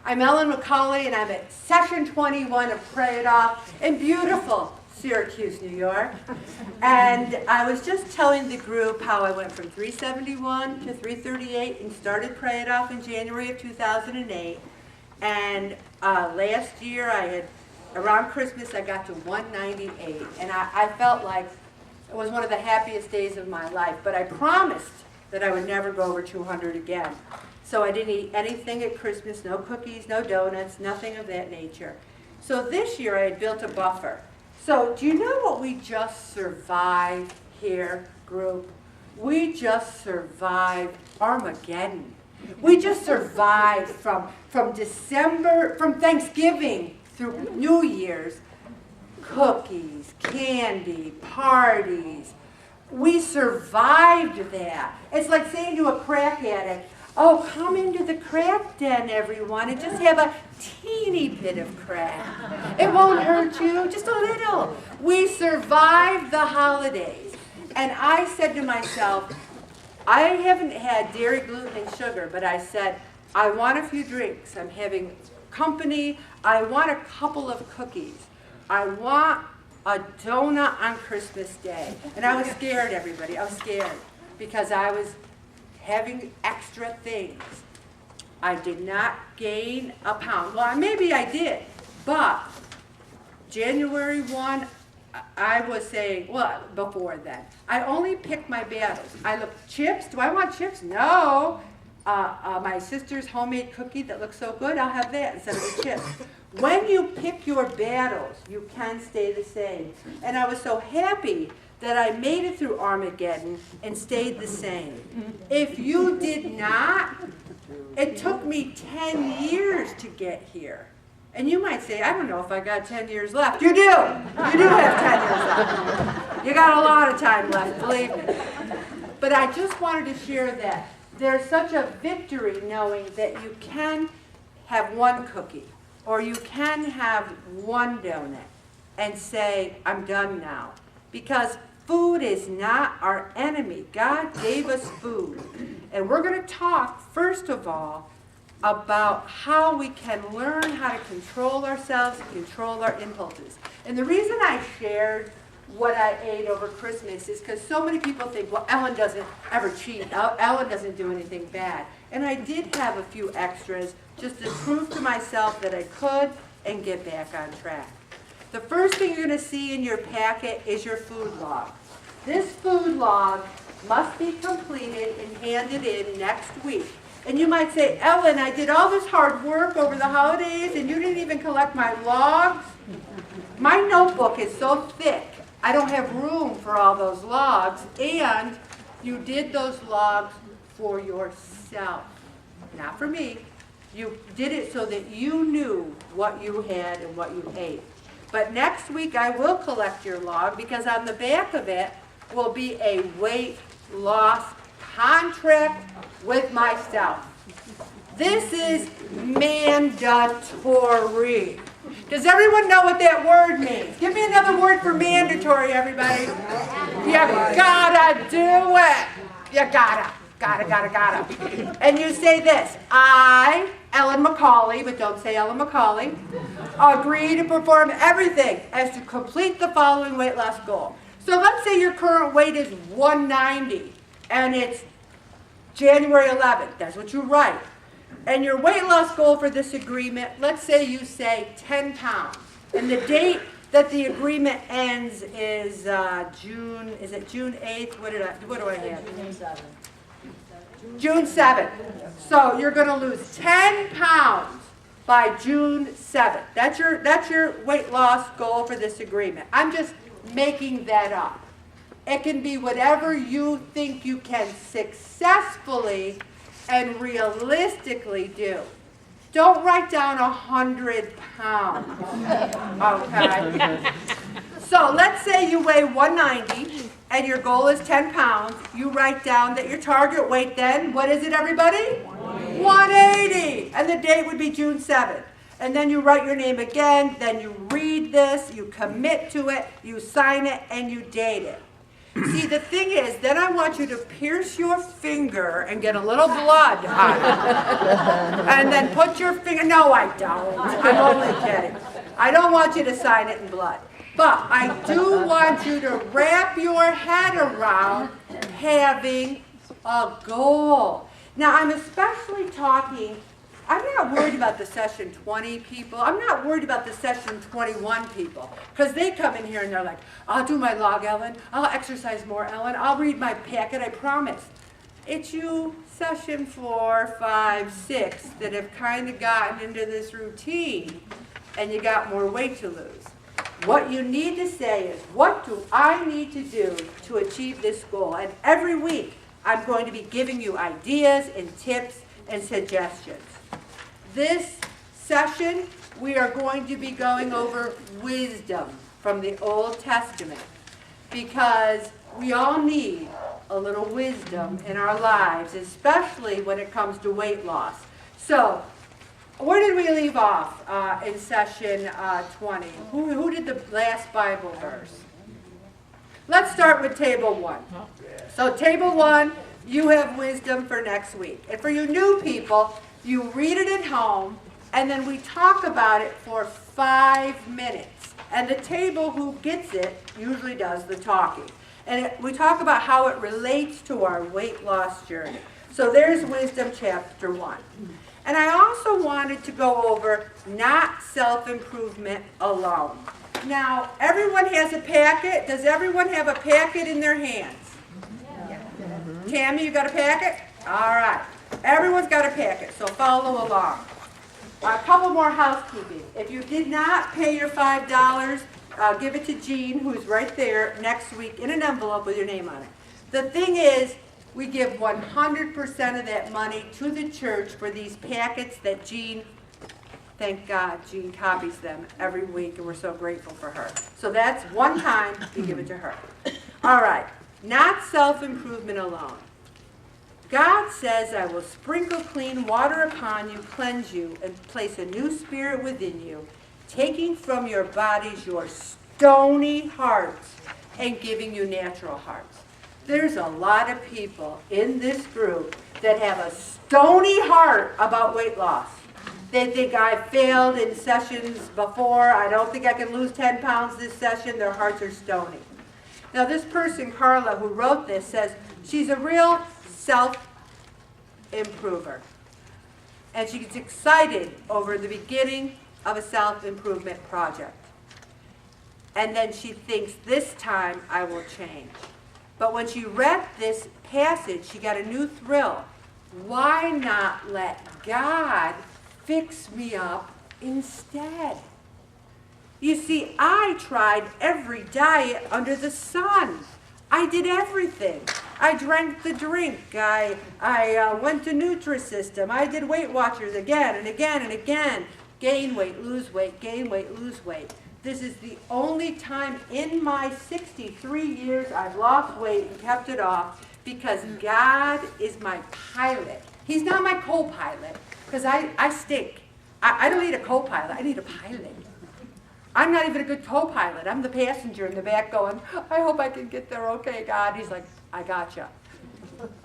I'm Ellen McCauley, and I'm at session 21 of Pray It Off in beautiful Syracuse, New York. And I was just telling the group how I went from 371 to 338 and started Pray It Off in January of 2008. And last year, around Christmas, I got to 198. And I felt like it was one of the happiest days of my life. But I promised that I would never go over 200 again. So I didn't eat anything at Christmas, no cookies, no donuts, nothing of that nature. So this year I had built a buffer. So do you know what we just survived here, group? We just survived Armageddon. We just survived from Thanksgiving through New Year's, cookies, candy, parties. We survived that. It's like saying to a crack addict, oh, come into the crack den, everyone, and just have a teeny bit of crack. It won't hurt you, just a little. We survived the holidays. And I said to myself, I haven't had dairy, gluten, and sugar, but I said, I want a few drinks. I'm having company. I want a couple of cookies. I want a donut on Christmas Day. And I was scared, everybody. I was scared because I was having extra things. I did not gain a pound. Well, maybe I did, but January 1, I was saying, well, before then, I only picked my battles. I looked, chips, do I want chips? No. My sister's homemade cookie that looks so good, I'll have that instead of the chips. When you pick your battles, you can stay the same. And I was so happy that I made it through Armageddon and stayed the same. If you did not, it took me 10 years to get here. And you might say, I don't know if I got 10 years left. You do. You do have 10 years left. You got a lot of time left, believe me. But I just wanted to share that. There's such a victory knowing that you can have one cookie or you can have one donut and say, I'm done now. Because food is not our enemy. God gave us food. And we're going to talk, first of all, about how we can learn how to control ourselves and control our impulses. And the reason I shared what I ate over Christmas is because so many people think, well, Ellen doesn't ever cheat. Ellen doesn't do anything bad. And I did have a few extras just to prove to myself that I could and get back on track. The first thing you're going to see in your packet is your food log. This food log must be completed and handed in next week. And you might say, Ellen, I did all this hard work over the holidays and you didn't even collect my logs. My notebook is so thick, I don't have room for all those logs. And you did those logs for yourself, not for me. You did it so that you knew what you had and what you ate. But next week I will collect your log because on the back of it will be a weight loss contract with myself. This is mandatory. Does everyone know what that word means? Give me another word for mandatory, everybody. You gotta do it. You gotta. And you say this, I, Ellen McCauley, but don't say Ellen McCauley, agree to perform everything as to complete the following weight loss goal. So let's say your current weight is 190 and it's January 11th. That's what you write. And your weight loss goal for this agreement, let's say you say 10 pounds. And the date that the agreement ends is June 8th? What do I have? June 7th. June 7th. So you're going to lose 10 pounds by June 7th. That's your weight loss goal for this agreement. I'm just making that up. It can be whatever you think you can successfully and realistically do. Don't write down 100 pounds. Okay? So let's say you weigh 190 and your goal is 10 pounds. You write down that your target weight then, what is it, everybody? 180. And the date would be June 7th. And then you write your name again, then you read this, you commit to it, you sign it, and you date it. See, the thing is, then I want you to pierce your finger and get a little blood on it. And then put your finger, no I don't, I'm only kidding. I don't want you to sign it in blood. But I do want you to wrap your head around having a goal. Now I'm especially talking, I'm not worried about the session 20 people. I'm not worried about the session 21 people. Because they come in here and they're like, I'll do my log, Ellen. I'll exercise more, Ellen. I'll read my packet, I promise. It's you, session 4, 5, 6, that have kind of gotten into this routine and you got more weight to lose. What you need to say is, what do I need to do to achieve this goal? And every week, I'm going to be giving you ideas and tips and suggestions. This session, we are going to be going over wisdom from the Old Testament because we all need a little wisdom in our lives, especially when it comes to weight loss. So, where did we leave off in session 20? Who did the last Bible verse? Let's start with table 1. So table 1, you have wisdom for next week. And for you new people, you read it at home, and then we talk about it for 5 minutes. And the table who gets it usually does the talking. And we talk about how it relates to our weight loss journey. So there's wisdom chapter 1. And I also wanted to go over not self-improvement alone. Now, everyone has a packet. Does everyone have a packet in their hands? Yeah. Tammy, you got a packet? All right. Everyone's got a packet, so follow along. A couple more housekeeping. If you did not pay your $5, give it to Jean, who's right there next week in an envelope with your name on it. The thing is, we give 100% of that money to the church for these packets that Jean, thank God, Jean copies them every week, and we're so grateful for her. So that's one time you give it to her. All right, not self-improvement alone. God says, I will sprinkle clean water upon you, cleanse you, and place a new spirit within you, taking from your bodies your stony hearts and giving you natural hearts. There's a lot of people in this group that have a stony heart about weight loss. They think I failed in sessions before. I don't think I can lose 10 pounds this session. Their hearts are stony. Now this person, Carla, who wrote this, says she's a real self-improver. And she gets excited over the beginning of a self-improvement project. And then she thinks, this time I will change. But when she read this passage, she got a new thrill. Why not let God fix me up instead? You see, I tried every diet under the sun. I did everything. I drank the drink. I went to Nutrisystem. I did Weight Watchers again and again and again. Gain weight, lose weight, gain weight, lose weight. This is the only time in my 63 years I've lost weight and kept it off because God is my pilot. He's not my co-pilot because I stink. I don't need a co-pilot. I need a pilot. I'm not even a good co-pilot. I'm the passenger in the back going, I hope I can get there okay, God. He's like, I gotcha.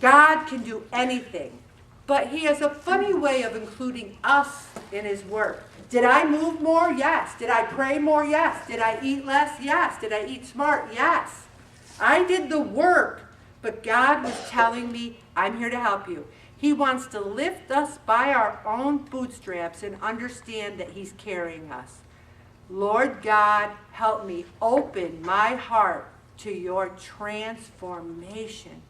God can do anything, but he has a funny way of including us in his work. Did I move more? Yes. Did I pray more? Yes. Did I eat less? Yes. Did I eat smart? Yes. I did the work, but God was telling me, I'm here to help you. He wants to lift us by our own bootstraps and understand that he's carrying us. Lord God, help me open my heart to your transformation.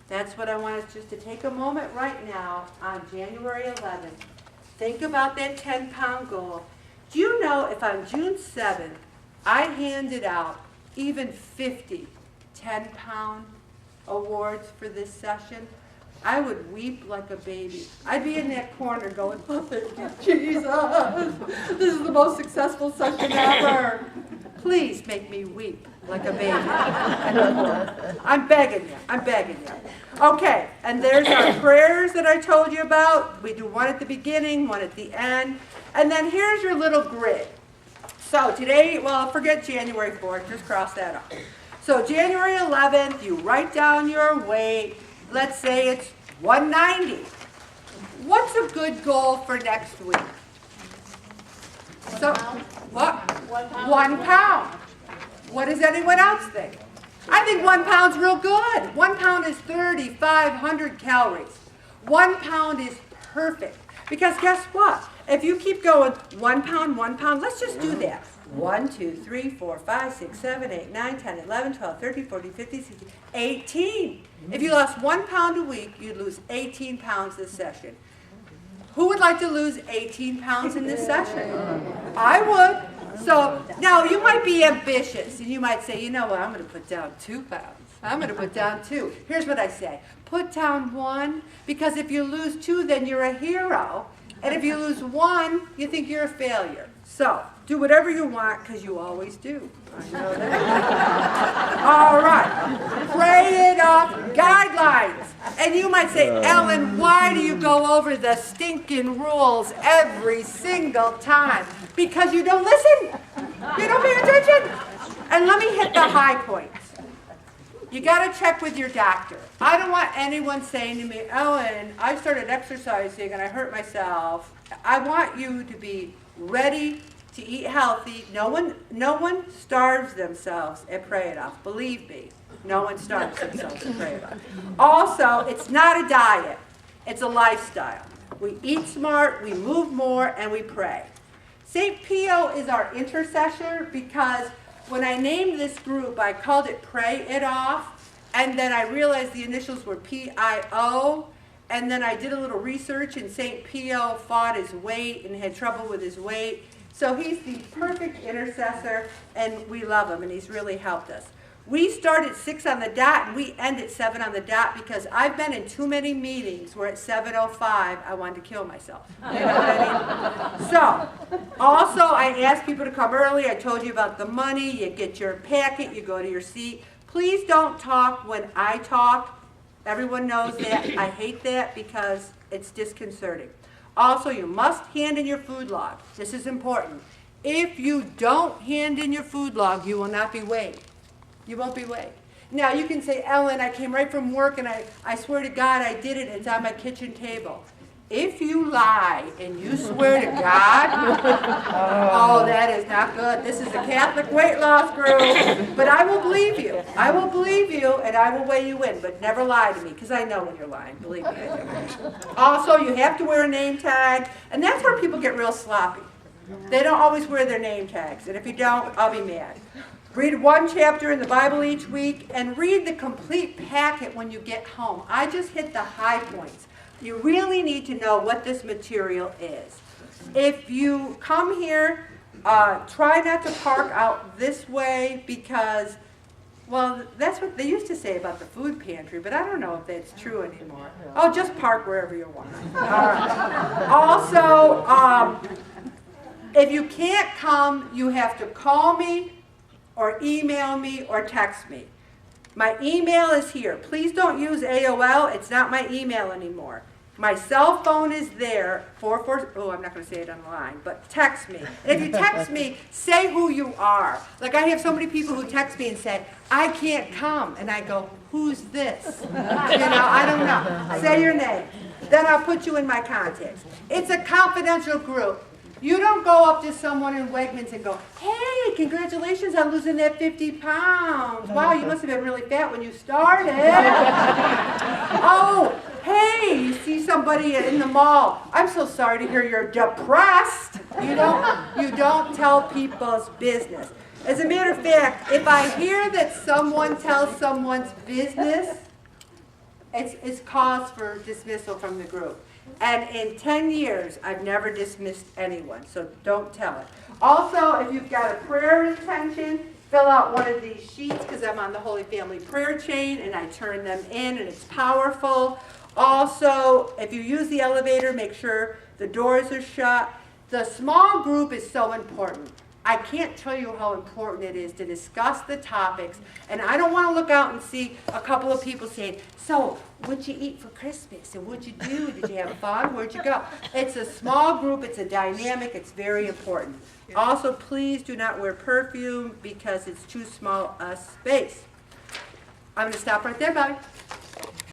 That's what I want us just to take a moment right now on January 11th. Think about that 10-pound goal. Do you know if on June 7th I handed out even 50 10-pound awards for this session, I would weep like a baby. I'd be in that corner going, oh, thank you, Jesus. This is the most successful session ever. Please make me weep like a baby. I'm begging you. I'm begging you. Okay, and there's our prayers that I told you about. We do one at the beginning, one at the end. And then here's your little grid. So today, well, forget January 4th. Just cross that off. So January 11th, you write down your weight. Let's say it's 190. What's a good goal for next week? So, what? 1 pound. What does anyone else think? I think 1 pound's real good. 1 pound is 3,500 calories. 1 pound is perfect. Because guess what? If you keep going 1 pound, let's just do that. 1, 2, 3, 4, 5, 6, 7, 8, 9, 10, 11, 12, 13, 14, 15, 16, 18. If you lost 1 pound a week, you'd lose 18 pounds this session. Who would like to lose 18 pounds in this session? I would. So now you might be ambitious and you might say, you know what, I'm going to put down 2 pounds. I'm going to put down 2. Here's what I say. Put down 1, because if you lose 2, then you're a hero. And if you lose 1, you think you're a failure. So do whatever you want, because you always do. I know that. All right. Pray it off. Guidelines. And you might say, Ellen, why do you go over the stinking rules every single time? Because you don't listen. You don't pay attention. And let me hit the high points. You got to check with your doctor. I don't want anyone saying to me, Ellen, I started exercising and I hurt myself. I want you to be ready to eat healthy. No one starves themselves at Pray It Off. Believe me, no one starves themselves at Pray It Off. Also, it's not a diet. It's a lifestyle. We eat smart, we move more, and we pray. St. Pio is our intercessor because when I named this group, I called it Pray It Off, and then I realized the initials were P-I-O, and then I did a little research, and St. Pio fought his weight and had trouble with his weight. So he's the perfect intercessor, and we love him, and he's really helped us. We start at 6 on the dot, and we end at 7 on the dot because I've been in too many meetings where at 7:05 I wanted to kill myself. You know what I mean? So, also I ask people to come early. I told you about the money. You get your packet. You go to your seat. Please don't talk when I talk. Everyone knows that. I hate that because it's disconcerting. Also, you must hand in your food log. This is important. If you don't hand in your food log, you will not be weighed. You won't be weighed. Now, you can say, Ellen, I came right from work and I swear to God I did it. It's on my kitchen table. If you lie and you swear to God, oh, that is not good. This is a Catholic weight loss group. But I will believe you. I will believe you and I will weigh you in. But never lie to me because I know when you're lying. Believe me, I do. Also, you have to wear a name tag. And that's where people get real sloppy. They don't always wear their name tags. And if you don't, I'll be mad. Read 1 chapter in the Bible each week and read the complete packet when you get home. I just hit the high points. You really need to know what this material is. If you come here, try not to park out this way because, well, that's what they used to say about the food pantry, but I don't know if that's true anymore. Oh, just park wherever you want. Also, if you can't come, you have to call me or email me or text me. My email is here. Please don't use AOL. It's not my email anymore. My cell phone is there, I'm not going to say it on the line, but text me. And if you text me, say who you are. Like I have so many people who text me and say, I can't come. And I go, who's this? You know, I don't know. Say your name. Then I'll put you in my contacts. It's a confidential group. You don't go up to someone in Wegmans and go, hey, congratulations on losing that 50 pounds. Wow, you must have been really fat when you started. Oh, hey, you see somebody in the mall. I'm so sorry to hear you're depressed. You don't tell people's business. As a matter of fact, if I hear that someone tells someone's business, it's cause for dismissal from the group. And in 10 years, I've never dismissed anyone, so don't tell it. Also, if you've got a prayer intention, fill out one of these sheets because I'm on the Holy Family Prayer Chain and I turn them in and it's powerful. Also, if you use the elevator, make sure the doors are shut. The small group is so important. I can't tell you how important it is to discuss the topics, and I don't want to look out and see a couple of people saying, so, what'd you eat for Christmas, and what'd you do, did you have fun, where'd you go? It's a small group, it's a dynamic, it's very important. Also, please do not wear perfume because it's too small a space. I'm going to stop right there, Bobby.